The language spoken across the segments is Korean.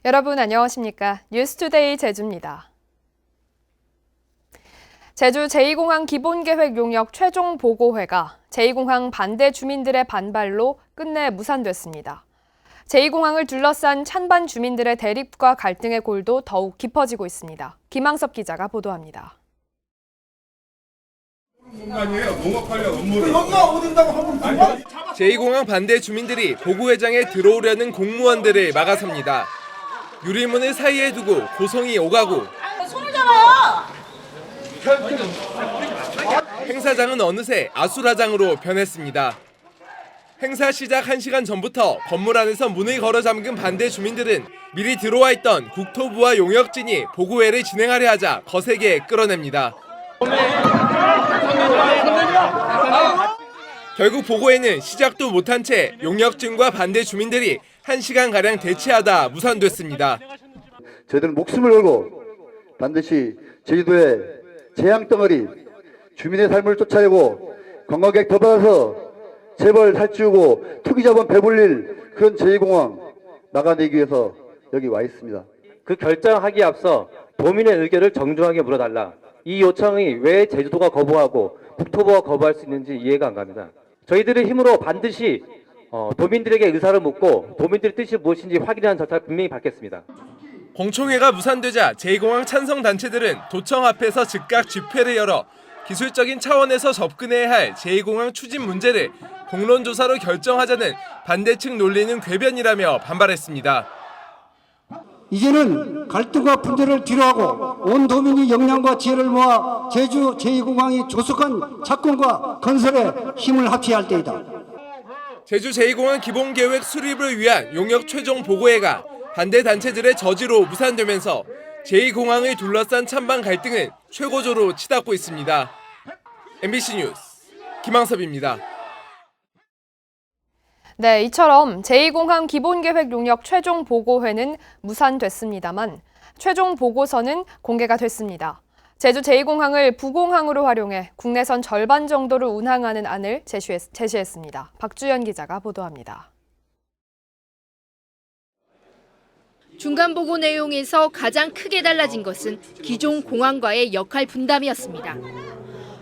여러분 안녕하십니까? 뉴스투데이 제주입니다. 제주 제2공항 기본계획 용역 최종 보고회가 제2공항 반대 주민들의 반발로 끝내 무산됐습니다. 제2공항을 둘러싼 찬반 주민들의 대립과 갈등의 골도 더욱 깊어지고 있습니다. 김항섭 기자가 보도합니다. 제2공항 반대 주민들이 보고회장에 들어오려는 공무원들을 막아섭니다. 유리문을 사이에 두고 고성이 오가고 손을 잡아요. 행사장은 어느새 아수라장으로 변했습니다. 행사 시작 1시간 전부터 건물 안에서 문을 걸어 잠근 반대 주민들은 미리 들어와 있던 국토부와 용역진이 보고회를 진행하려 하자 거세게 끌어냅니다. 결국 보고회는 시작도 못한 채 용역진과 반대 주민들이 1시간가량 대치하다 무산됐습니다. 저희들은 목숨을 걸고 반드시 제주도의 재앙덩어리, 주민의 삶을 쫓아내고 관광객 더 받아서 재벌 살찌우고 투기자본 배불릴 그런 제2공항 막아내기 위해서 여기 와 있습니다. 그 결정하기에 앞서 도민의 의견을 정중하게 물어달라. 이 요청이 왜 제주도가 거부하고 국토부가 거부할 수 있는지 이해가 안 갑니다. 저희들의 힘으로 반드시 도민들에게 의사를 묻고 도민들의 뜻이 무엇인지 확인하는 절차를 분명히 밟겠습니다. 공청회가 무산되자 제2공항 찬성 단체들은 도청 앞에서 즉각 집회를 열어 기술적인 차원에서 접근해야 할 제2공항 추진 문제를 공론조사로 결정하자는 반대측 논리는 궤변이라며 반발했습니다. 이제는 갈등과 분열을 뒤로하고 온 도민이 역량과 지혜를 모아 제주 제2공항이 조속한 착공과 건설에 힘을 합쳐야 할 때이다. 제주 제2공항 기본계획 수립을 위한 용역 최종 보고회가 반대 단체들의 저지로 무산되면서 제2공항을 둘러싼 찬반 갈등은 최고조로 치닫고 있습니다. MBC 뉴스 김항섭입니다. 네, 이처럼 제2공항 기본계획 용역 최종 보고회는 무산됐습니다만 최종 보고서는 공개가 됐습니다. 제주 제2공항을 부공항으로 활용해 국내선 절반 정도를 운항하는 안을 제시했습니다. 박주연 기자가 보도합니다. 중간 보고 내용에서 가장 크게 달라진 것은 기존 공항과의 역할 분담이었습니다.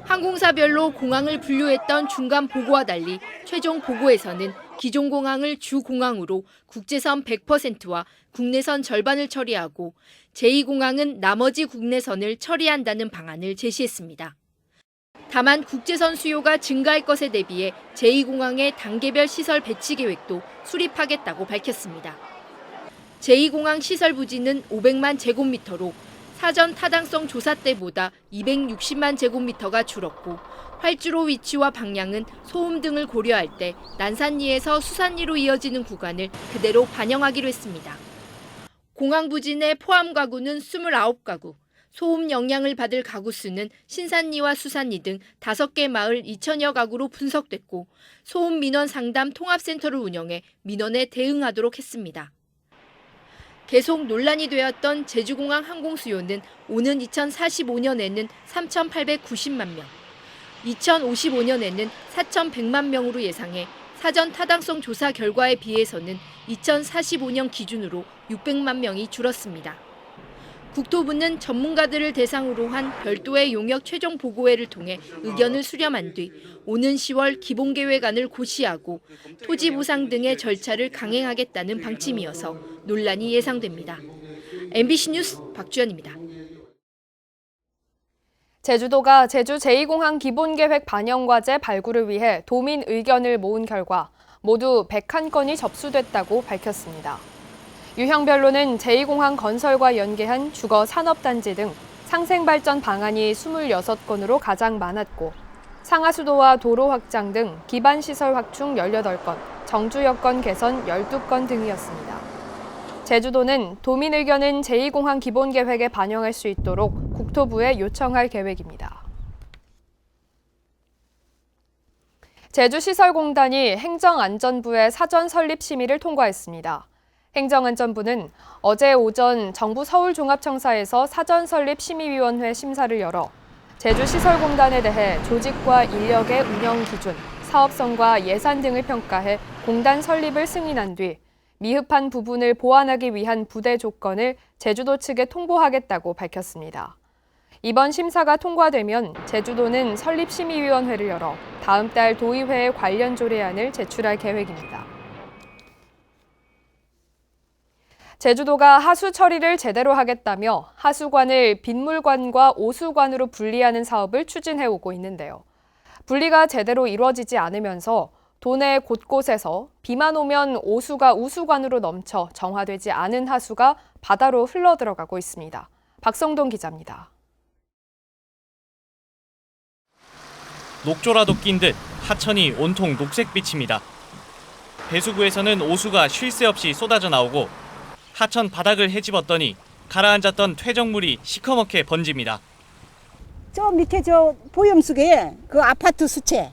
항공사별로 공항을 분류했던 중간 보고와 달리 최종 보고에서는 기존 공항을 주 공항으로 국제선 100%와 국내선 절반을 처리하고 제2공항은 나머지 국내선을 처리한다는 방안을 제시했습니다. 다만 국제선 수요가 증가할 것에 대비해 제2공항의 단계별 시설 배치 계획도 수립하겠다고 밝혔습니다. 제2공항 시설 부지는 500만 제곱미터로 사전 타당성 조사 때보다 260만 제곱미터가 줄었고 활주로 위치와 방향은 소음 등을 고려할 때 난산리에서 수산리로 이어지는 구간을 그대로 반영하기로 했습니다. 공항 부지 내 포함 가구는 29가구, 소음 영향을 받을 가구 수는 신산리와 수산리 등 5개 마을 2천여 가구로 분석됐고 소음 민원 상담 통합센터를 운영해 민원에 대응하도록 했습니다. 계속 논란이 되었던 제주공항 항공 수요는 오는 2045년에는 3,890만 명, 2055년에는 4,100만 명으로 예상해 사전 타당성 조사 결과에 비해서는 2045년 기준으로 600만 명이 줄었습니다. 국토부는 전문가들을 대상으로 한 별도의 용역 최종 보고회를 통해 의견을 수렴한 뒤 오는 10월 기본계획안을 고시하고 토지 보상 등의 절차를 강행하겠다는 방침이어서 논란이 예상됩니다. MBC 뉴스 박주연입니다. 제주도가 제주 제2공항 기본계획 반영과제 발굴을 위해 도민 의견을 모은 결과 모두 101건이 접수됐다고 밝혔습니다. 유형별로는 제2공항 건설과 연계한 주거 산업단지 등 상생발전 방안이 26건으로 가장 많았고 상하수도와 도로 확장 등 기반시설 확충 18건, 정주 여건 개선 12건 등이었습니다. 제주도는 도민 의견은 제2공항 기본계획에 반영할 수 있도록 국토부에 요청할 계획입니다. 제주시설공단이 행정안전부의 사전 설립 심의를 통과했습니다. 행정안전부는 어제 오전 정부 서울종합청사에서 사전설립심의위원회 심사를 열어 제주시설공단에 대해 조직과 인력의 운영 기준, 사업성과 예산 등을 평가해 공단 설립을 승인한 뒤 미흡한 부분을 보완하기 위한 부대 조건을 제주도 측에 통보하겠다고 밝혔습니다. 이번 심사가 통과되면 제주도는 설립심의위원회를 열어 다음 달 도의회에 관련 조례안을 제출할 계획입니다. 제주도가 하수 처리를 제대로 하겠다며 하수관을 빗물관과 오수관으로 분리하는 사업을 추진해오고 있는데요. 분리가 제대로 이루어지지 않으면서 도내 곳곳에서 비만 오면 오수가 우수관으로 넘쳐 정화되지 않은 하수가 바다로 흘러들어가고 있습니다. 박성동 기자입니다. 녹조라도 낀 듯 하천이 온통 녹색빛입니다. 배수구에서는 오수가 쉴 새 없이 쏟아져 나오고 하천 바닥을 헤집었더니 가라앉았던 퇴적물이 시커멓게 번집니다. 저 밑에 저 보염수에 그 아파트 수채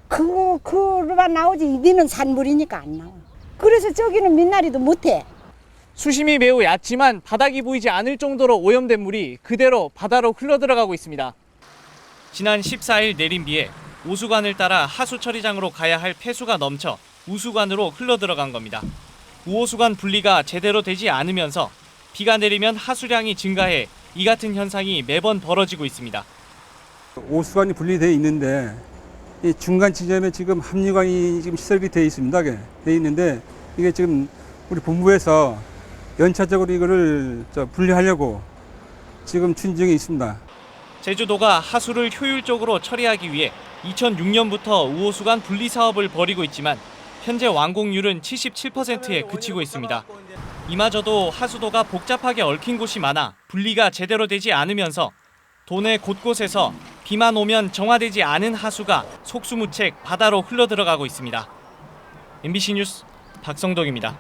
그거만 나오지 이리는 산물이니까 안 나와. 그래서 저기는 민나리도 못해. 수심이 매우 얕지만 바닥이 보이지 않을 정도로 오염된 물이 그대로 바다로 흘러들어가고 있습니다. 지난 14일 내린 비에 오수관을 따라 하수 처리장으로 가야 할 폐수가 넘쳐 우수관으로 흘러들어간 겁니다. 우오수관 분리가 제대로 되지 않으면서 비가 내리면 하수량이 증가해 이 같은 현상이 매번 벌어지고 있습니다. 오수관이 분리되어 있는데 이 중간 지점에 지금 합류관이 지금 시설이 되어 있습니다. 되어 있는데 이게 지금 우리 본부에서 연차적으로 이거를 분리하려고 지금 추진 중에 있습니다. 제주도가 하수를 효율적으로 처리하기 위해 2006년부터 우오수관 분리 사업을 벌이고 있지만 현재 완공률은 77%에 그치고 있습니다. 이마저도 하수도가 복잡하게 얽힌 곳이 많아 분리가 제대로 되지 않으면서 도내 곳곳에서 비만 오면 정화되지 않은 하수가 속수무책 바다로 흘러들어가고 있습니다. MBC 뉴스 박성덕입니다.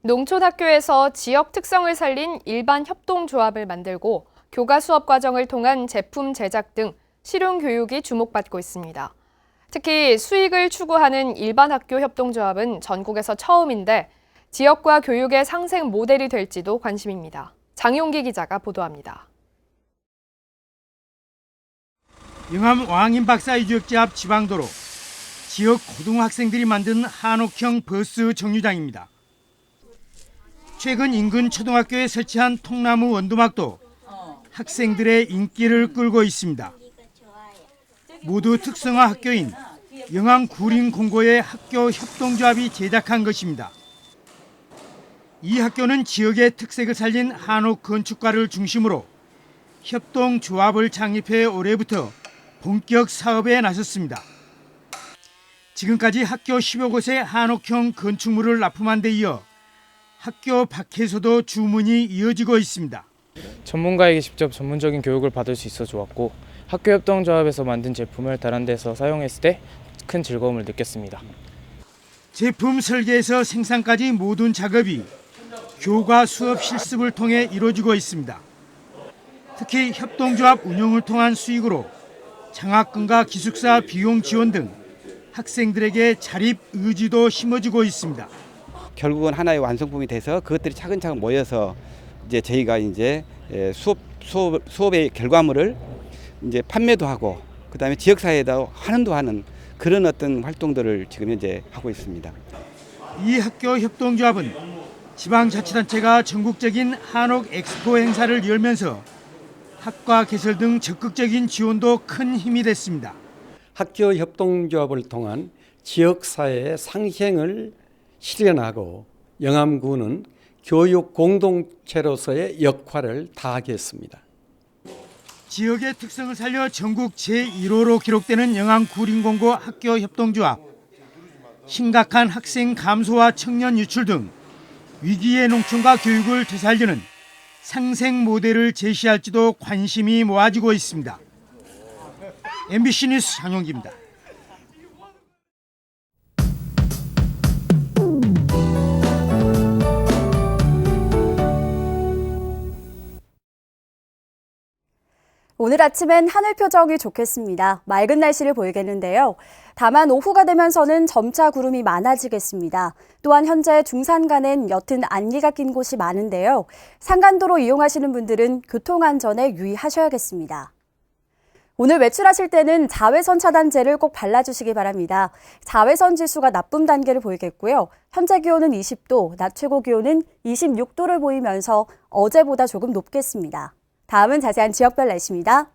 농촌학교에서 지역 특성을 살린 일반 협동조합을 만들고 교과 수업 과정을 통한 제품 제작 등 실용 교육이 주목받고 있습니다. 특히 수익을 추구하는 일반 학교 협동조합은 전국에서 처음인데 지역과 교육의 상생 모델이 될지도 관심입니다. 장용기 기자가 보도합니다. 영암 왕인박사유적지앞 지방도로, 지역 고등학생들이 만든 한옥형 버스 정류장입니다. 최근 인근 초등학교에 설치한 통나무 원두막도 학생들의 인기를 끌고 있습니다. 모두 특성화 학교인 영암구림공고의 학교 협동조합이 제작한 것입니다. 이 학교는 지역의 특색을 살린 한옥 건축가를 중심으로 협동조합을 창립해 올해부터 본격 사업에 나섰습니다. 지금까지 학교 10여 곳에 한옥형 건축물을 납품한 데 이어 학교 밖에서도 주문이 이어지고 있습니다. 전문가에게 직접 전문적인 교육을 받을 수 있어 좋았고 학교 협동조합에서 만든 제품을 다른 데서 사용했을 때 큰 즐거움을 느꼈습니다. 제품 설계에서 생산까지 모든 작업이 교과 수업 실습을 통해 이루어지고 있습니다. 특히 협동조합 운영을 통한 수익으로 장학금과 기숙사 비용 지원 등 학생들에게 자립 의지도 심어지고 있습니다. 결국은 하나의 완성품이 돼서 그것들이 차근차근 모여서 이제 저희가 이제 수업의 결과물을 이제 판매도 하고 그다음에 지역사회에다 환원도 하는 그런 어떤 활동들을 지금 현재 하고 있습니다. 이 학교 협동조합은 지방자치단체가 전국적인 한옥 엑스포 행사를 열면서 학과 개설 등 적극적인 지원도 큰 힘이 됐습니다. 학교 협동조합을 통한 지역사회의 상생을 실현하고 영암구는 교육 공동체로서의 역할을 다하겠습니다. 지역의 특성을 살려 전국 제1호로 기록되는 영암구림공고 학교 협동조합. 심각한 학생 감소와 청년 유출 등 위기의 농촌과 교육을 되살리는 상생 모델을 제시할지도 관심이 모아지고 있습니다. MBC 뉴스 장용기입니다. 오늘 아침엔 하늘 표정이 좋겠습니다. 맑은 날씨를 보이겠는데요. 다만 오후가 되면서는 점차 구름이 많아지겠습니다. 또한 현재 중산간엔 옅은 안개가 낀 곳이 많은데요. 산간도로 이용하시는 분들은 교통안전에 유의하셔야겠습니다. 오늘 외출하실 때는 자외선 차단제를 꼭 발라주시기 바랍니다. 자외선 지수가 나쁨 단계를 보이겠고요. 현재 기온은 20도, 낮 최고 기온은 26도를 보이면서 어제보다 조금 높겠습니다. 다음은 자세한 지역별 날씨입니다.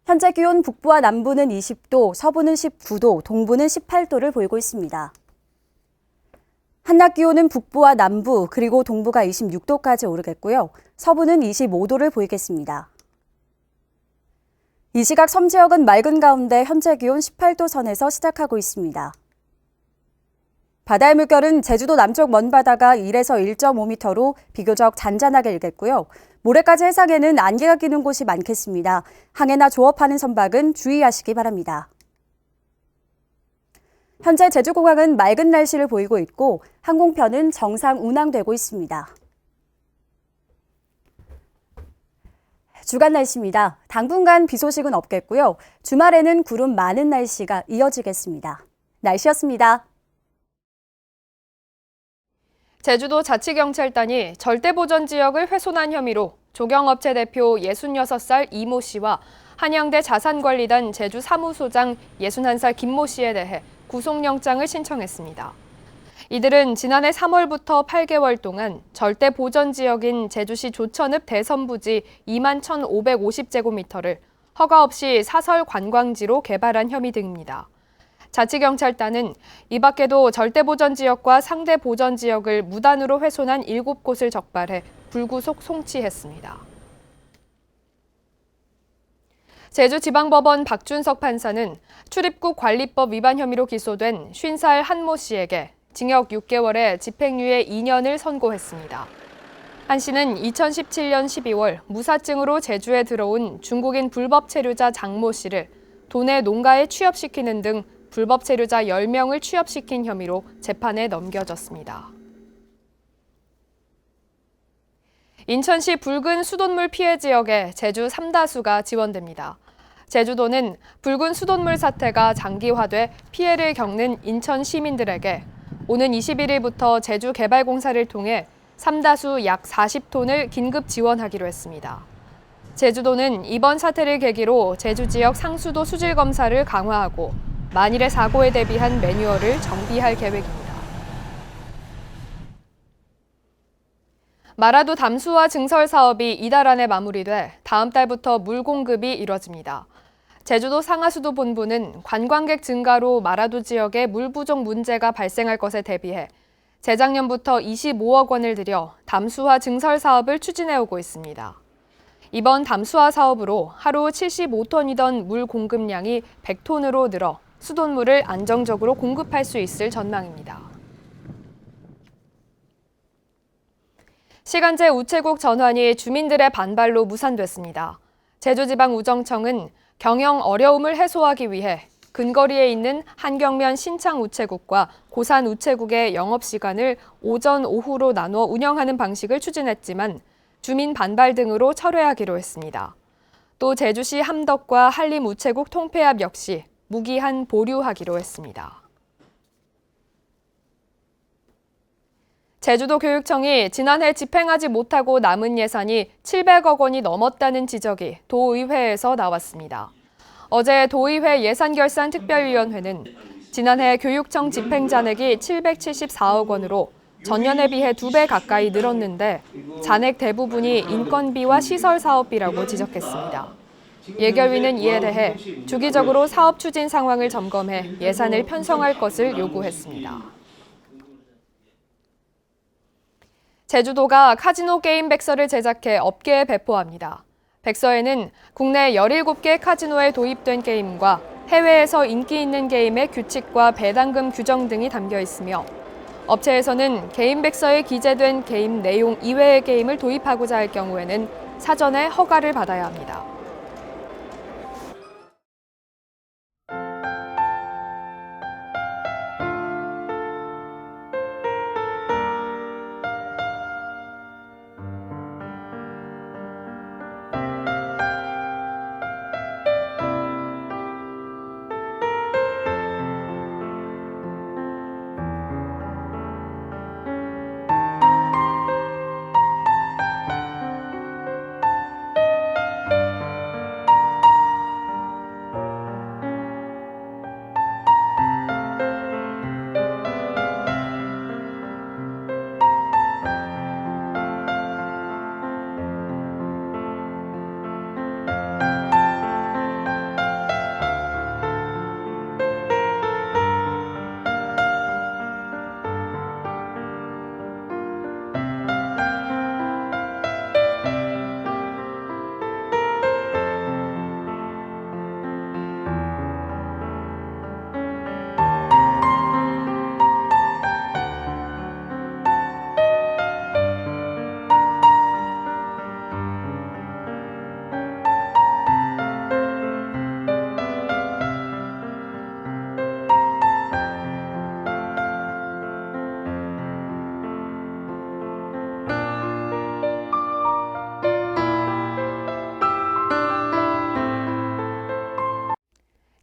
현재 기온 북부와 남부는 20도, 서부는 19도, 동부는 18도를 보이고 있습니다. 한낮 기온은 북부와 남부 그리고 동부가 26도까지 오르겠고요. 서부는 25도를 보이겠습니다. 이 시각 섬 지역은 맑은 가운데 현재 기온 18도 선에서 시작하고 있습니다. 바다의 물결은 제주도 남쪽 먼바다가 1에서 1.5m로 비교적 잔잔하게 일겠고요. 모레까지 해상에는 안개가 끼는 곳이 많겠습니다. 항해나 조업하는 선박은 주의하시기 바랍니다. 현재 제주공항은 맑은 날씨를 보이고 있고 항공편은 정상 운항되고 있습니다. 주간 날씨입니다. 당분간 비 소식은 없겠고요. 주말에는 구름 많은 날씨가 이어지겠습니다. 날씨였습니다. 제주도 자치경찰단이 절대보전 지역을 훼손한 혐의로 조경업체 대표 66살 이모 씨와 한양대 자산관리단 제주 사무소장 61살 김모 씨에 대해 구속영장을 신청했습니다. 이들은 지난해 3월부터 8개월 동안 절대보전 지역인 제주시 조천읍 대선부지 21,550제곱미터를 허가 없이 사설 관광지로 개발한 혐의 등입니다. 자치경찰단은 이 밖에도 절대보전 지역과 상대보전 지역을 무단으로 훼손한 7곳을 적발해 불구속 송치했습니다. 제주지방법원 박준석 판사는 출입국 관리법 위반 혐의로 기소된 50살 한모 씨에게 징역 6개월에 집행유예 2년을 선고했습니다. 한 씨는 2017년 12월 무사증으로 제주에 들어온 중국인 불법 체류자 장모 씨를 도내 농가에 취업시키는 등 불법 체류자 10명을 취업시킨 혐의로 재판에 넘겨졌습니다. 인천시 붉은 수돗물 피해 지역에 제주 3다수가 지원됩니다. 제주도는 붉은 수돗물 사태가 장기화돼 피해를 겪는 인천 시민들에게 오는 21일부터 제주개발공사를 통해 3다수 약 40톤을 긴급 지원하기로 했습니다. 제주도는 이번 사태를 계기로 제주 지역 상수도 수질 검사를 강화하고 만일의 사고에 대비한 매뉴얼을 정비할 계획입니다. 마라도 담수화 증설 사업이 이달 안에 마무리돼 다음 달부터 물 공급이 이뤄집니다. 제주도 상하수도 본부는 관광객 증가로 마라도 지역에 물 부족 문제가 발생할 것에 대비해 재작년부터 25억 원을 들여 담수화 증설 사업을 추진해오고 있습니다. 이번 담수화 사업으로 하루 75톤이던 물 공급량이 100톤으로 늘어 수돗물을 안정적으로 공급할 수 있을 전망입니다. 시간제 우체국 전환이 주민들의 반발로 무산됐습니다. 제주지방우정청은 경영 어려움을 해소하기 위해 근거리에 있는 한경면 신창 우체국과 고산 우체국의 영업시간을 오전, 오후로 나눠 운영하는 방식을 추진했지만 주민 반발 등으로 철회하기로 했습니다. 또 제주시 함덕과 한림 우체국 통폐합 역시 무기한 보류하기로 했습니다. 제주도 교육청이 지난해 집행하지 못하고 남은 예산이 700억 원이 넘었다는 지적이 도의회에서 나왔습니다. 어제 도의회 예산결산특별위원회는 지난해 교육청 집행 잔액이 774억 원으로 전년에 비해 2배 가까이 늘었는데 잔액 대부분이 인건비와 시설 사업비라고 지적했습니다. 예결위는 이에 대해 주기적으로 사업 추진 상황을 점검해 예산을 편성할 것을 요구했습니다. 제주도가 카지노 게임 백서를 제작해 업계에 배포합니다. 백서에는 국내 17개 카지노에 도입된 게임과 해외에서 인기 있는 게임의 규칙과 배당금 규정 등이 담겨 있으며 업체에서는 게임 백서에 기재된 게임 내용 이외의 게임을 도입하고자 할 경우에는 사전에 허가를 받아야 합니다.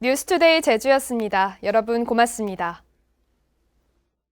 뉴스투데이 제주였습니다. 여러분 고맙습니다.